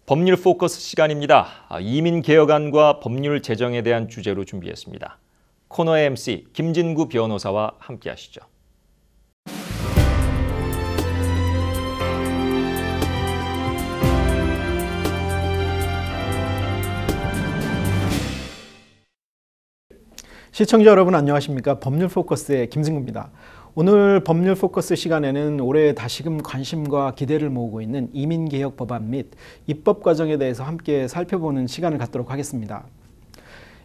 법률 포커스 시간입니다. 이민 개혁안과 법률 제정에 대한 주제로 준비했습니다. 코너의 MC 김진구 변호사와 함께 하시죠. 시청자 여러분 안녕하십니까? 법률 포커스의 김진구입니다. 오늘 법률 포커스 시간에는 올해 다시금 관심과 기대를 모으고 있는 이민개혁 법안 및 입법 과정에 대해서 함께 살펴보는 시간을 갖도록 하겠습니다.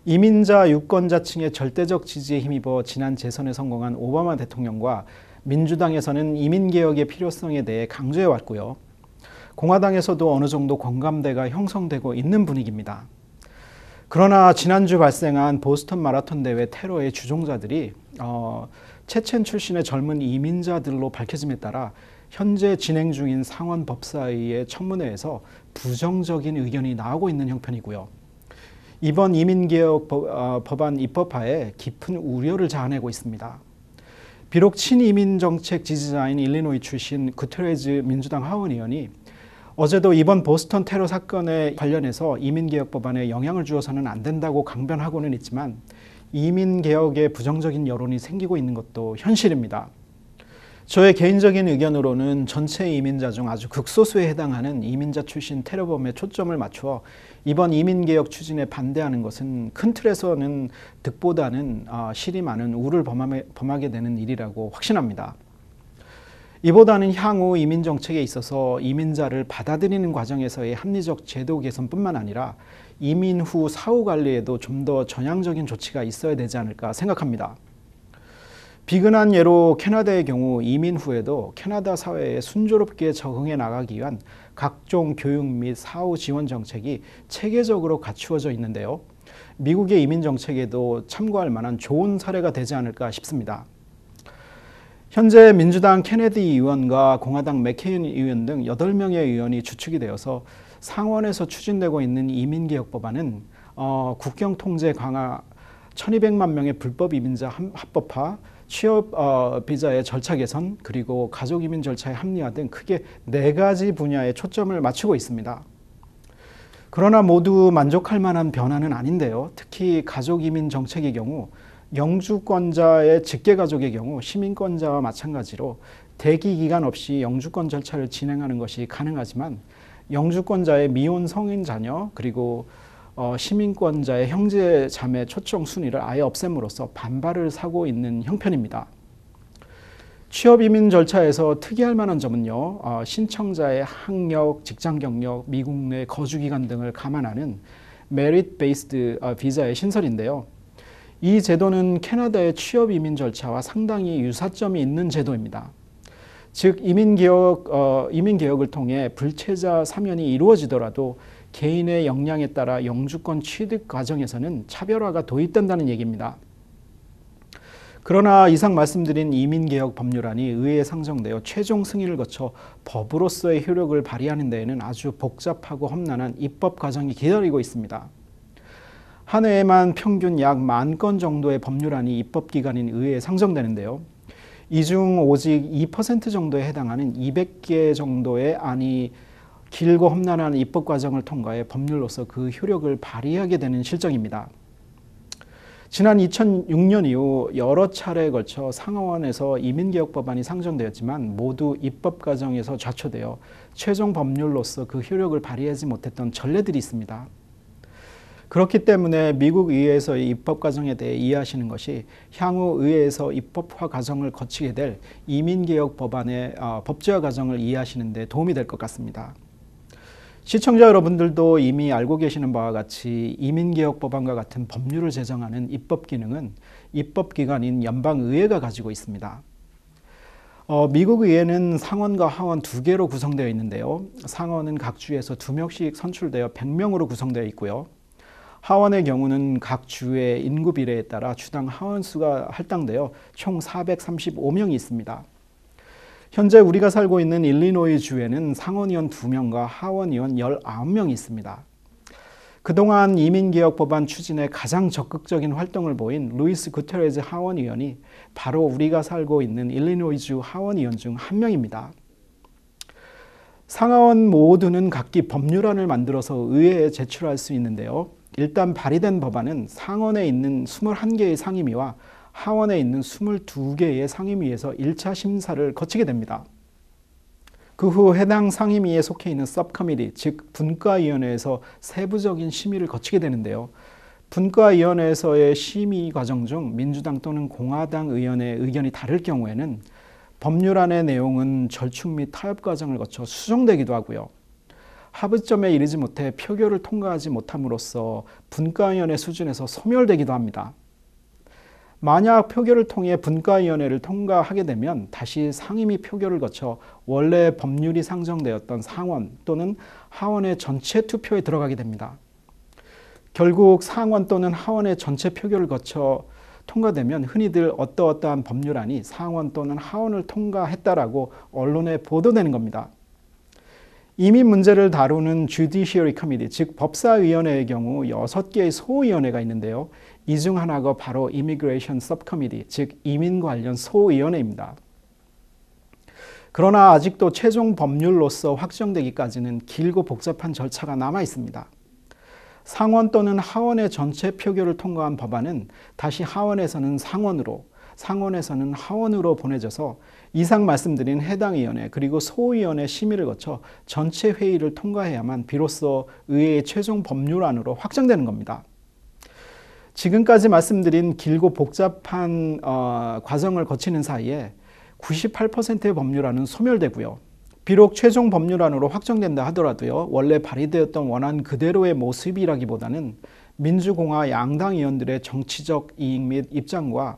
이민자 유권자층의 절대적 지지에 힘입어 지난 재선에 성공한 오바마 대통령과 민주당에서는 이민개혁의 필요성에 대해 강조해왔고요. 공화당에서도 어느 정도 공감대가 형성되고 있는 분위기입니다. 그러나 지난주 발생한 보스턴 마라톤 대회 테러의 주종자들이 체첸 출신의 젊은 이민자들로 밝혀짐에 따라 현재 진행 중인 상원 법사위의 청문회에서 부정적인 의견이 나오고 있는 형편이고요. 이번 이민개혁 법안 입법하에 깊은 우려를 자아내고 있습니다. 비록 친이민 정책 지지자인 일리노이 출신 구테레즈 민주당 하원 의원이 어제도 이번 보스턴 테러 사건에 관련해서 이민개혁 법안에 영향을 주어서는 안 된다고 강변하고는 있지만 이민개혁에 부정적인 여론이 생기고 있는 것도 현실입니다. 저의 개인적인 의견으로는 전체 이민자 중 아주 극소수에 해당하는 이민자 출신 테러범에 초점을 맞추어 이번 이민개혁 추진에 반대하는 것은 큰 틀에서는 득보다는 실이 많은 우를 범하게 되는 일이라고 확신합니다. 이보다는 향후 이민 정책에 있어서 이민자를 받아들이는 과정에서의 합리적 제도 개선뿐만 아니라 이민 후 사후 관리에도 좀 더 전향적인 조치가 있어야 되지 않을까 생각합니다. 비근한 예로 캐나다의 경우 이민 후에도 캐나다 사회에 순조롭게 적응해 나가기 위한 각종 교육 및 사후 지원 정책이 체계적으로 갖추어져 있는데요. 미국의 이민 정책에도 참고할 만한 좋은 사례가 되지 않을까 싶습니다. 현재 민주당 케네디 의원과 공화당 맥케인 의원 등 8명의 의원이 주축이 되어서 상원에서 추진되고 있는 이민개혁 법안은 국경 통제 강화, 1200만 명의 불법 이민자 합법화, 취업 비자의 절차 개선, 그리고 가족 이민 절차의 합리화 등 크게 4가지 분야에 초점을 맞추고 있습니다. 그러나 모두 만족할 만한 변화는 아닌데요. 특히 가족 이민 정책의 경우 영주권자의 직계가족의 경우 시민권자와 마찬가지로 대기 기간 없이 영주권 절차를 진행하는 것이 가능하지만 영주권자의 미혼 성인 자녀 그리고 시민권자의 형제 자매 초청 순위를 아예 없앰으로써 반발을 사고 있는 형편입니다. 취업 이민 절차에서 특이할 만한 점은요. 신청자의 학력, 직장 경력, 미국 내 거주 기간 등을 감안하는 메리트 베이스드 비자의 신설인데요. 이 제도는 캐나다의 취업 이민 절차와 상당히 유사점이 있는 제도입니다. 즉 이민개혁을 통해 불체자 사면이 이루어지더라도 개인의 역량에 따라 영주권 취득 과정에서는 차별화가 도입된다는 얘기입니다. 그러나 이상 말씀드린 이민개혁 법률안이 의회에 상정되어 최종 승인을 거쳐 법으로서의 효력을 발휘하는 데에는 아주 복잡하고 험난한 입법 과정이 기다리고 있습니다. 한 해에만 평균 약 10,000건 정도의 법률안이 입법기관인 의회에 상정되는데요. 이 중 오직 2% 정도에 해당하는 200개 정도의 안이 길고 험난한 입법 과정을 통과해 법률로서 그 효력을 발휘하게 되는 실정입니다. 지난 2006년 이후 여러 차례에 걸쳐 상하원에서 이민개혁 법안이 상정되었지만 모두 입법 과정에서 좌초되어 최종 법률로서 그 효력을 발휘하지 못했던 전례들이 있습니다. 그렇기 때문에 미국 의회에서의 입법 과정에 대해 이해하시는 것이 향후 의회에서 입법화 과정을 거치게 될 이민개혁 법안의 법제화 과정을 이해하시는 데 도움이 될 것 같습니다. 시청자 여러분들도 이미 알고 계시는 바와 같이 이민개혁 법안과 같은 법률을 제정하는 입법 기능은 입법기관인 연방의회가 가지고 있습니다. 미국 의회는 상원과 하원 2개로 구성되어 있는데요. 상원은 각 주에서 2명씩 선출되어 100명으로 구성되어 있고요. 하원의 경우는 각 주의 인구 비례에 따라 주당 하원 수가 할당되어 총 435명이 있습니다. 현재 우리가 살고 있는 일리노이 주에는 상원의원 2명과 하원의원 19명이 있습니다. 그동안 이민개혁 법안 추진에 가장 적극적인 활동을 보인 루이스 구테레즈 하원의원이 바로 우리가 살고 있는 일리노이주 하원의원 중 한 명입니다. 상하원 모두는 각기 법률안을 만들어서 의회에 제출할 수 있는데요. 일단 발의된 법안은 상원에 있는 21개의 상임위와 하원에 있는 22개의 상임위에서 1차 심사를 거치게 됩니다. 그 후 해당 상임위에 속해 있는 서브커미티, 즉 분과위원회에서 세부적인 심의를 거치게 되는데요. 분과위원회에서의 심의 과정 중 민주당 또는 공화당 의원의 의견이 다를 경우에는 법률안의 내용은 절충 및 타협 과정을 거쳐 수정되기도 하고요. 합의점에 이르지 못해 표결을 통과하지 못함으로써 분과위원회 수준에서 소멸되기도 합니다. 만약 표결을 통해 분과위원회를 통과하게 되면 다시 상임위 표결을 거쳐 원래 법률이 상정되었던 상원 또는 하원의 전체 투표에 들어가게 됩니다. 결국 상원 또는 하원의 전체 표결을 거쳐 통과되면 흔히들 어떠어떠한 법률안이 상원 또는 하원을 통과했다라고 언론에 보도되는 겁니다. 이민 문제를 다루는 Judiciary Committee, 즉 법사위원회의 경우 6개의 소위원회가 있는데요. 이 중 하나가 바로 Immigration Subcommittee, 즉 이민 관련 소위원회입니다. 그러나 아직도 최종 법률로서 확정되기까지는 길고 복잡한 절차가 남아 있습니다. 상원 또는 하원의 전체 표결을 통과한 법안은 다시 하원에서는 상원으로, 상원에서는 하원으로 보내져서 이상 말씀드린 해당 위원회 그리고 소위원회 심의를 거쳐 전체 회의를 통과해야만 비로소 의회의 최종 법률안으로 확정되는 겁니다. 지금까지 말씀드린 길고 복잡한 과정을 거치는 사이에 98%의 법률안은 소멸되고요. 비록 최종 법률안으로 확정된다 하더라도요. 원래 발의되었던 원안 그대로의 모습이라기보다는 민주공화 양당 의원들의 정치적 이익 및 입장과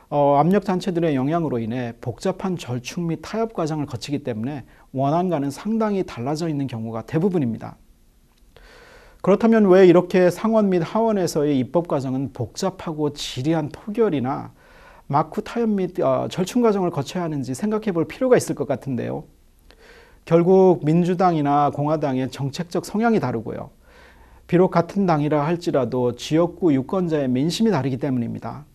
압력단체들의 영향으로 인해 복잡한 절충 및 타협 과정을 거치기 때문에 원안과는 상당히 달라져 있는 경우가 대부분입니다. 그렇다면 왜 이렇게 상원 및 하원에서의 입법 과정은 복잡하고 지리한 표결이나 막후 타협 및 절충 과정을 거쳐야 하는지 생각해 볼 필요가 있을 것 같은데요. 결국 민주당이나 공화당의 정책적 성향이 다르고요. 비록 같은 당이라 할지라도 지역구 유권자의 민심이 다르기 때문입니다.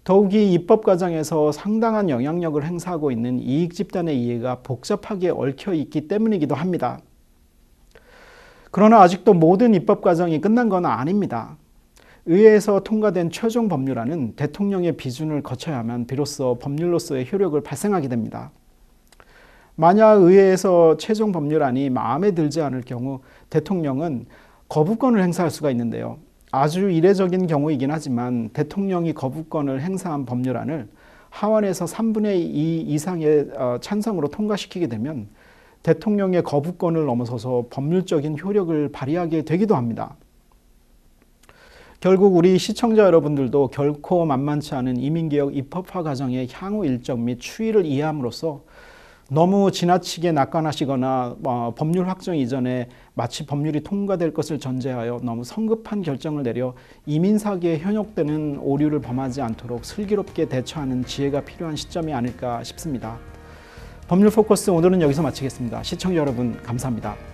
더욱이 입법 과정에서 상당한 영향력을 행사하고 있는 이익 집단의 이해가 복잡하게 얽혀 있기 때문이기도 합니다. 그러나 아직도 모든 입법 과정이 끝난 건 아닙니다. 의회에서 통과된 최종 법률안은 대통령의 비준을 거쳐야만 비로소 법률로서의 효력을 발생하게 됩니다. 만약 의회에서 최종 법률안이 마음에 들지 않을 경우 대통령은 거부권을 행사할 수가 있는데요. 아주 이례적인 경우이긴 하지만 대통령이 거부권을 행사한 법률안을 하원에서 3분의 2 이상의 찬성으로 통과시키게 되면 대통령의 거부권을 넘어서서 법률적인 효력을 발휘하게 되기도 합니다. 결국 우리 시청자 여러분들도 결코 만만치 않은 이민개혁 입법화 과정의 향후 일정 및 추이를 이해함으로써 너무 지나치게 낙관하시거나 법률 확정 이전에 마치 법률이 통과될 것을 전제하여 너무 성급한 결정을 내려 이민사기에 현혹되는 오류를 범하지 않도록 슬기롭게 대처하는 지혜가 필요한 시점이 아닐까 싶습니다. 법률 포커스 오늘은 여기서 마치겠습니다. 시청자 여러분 감사합니다.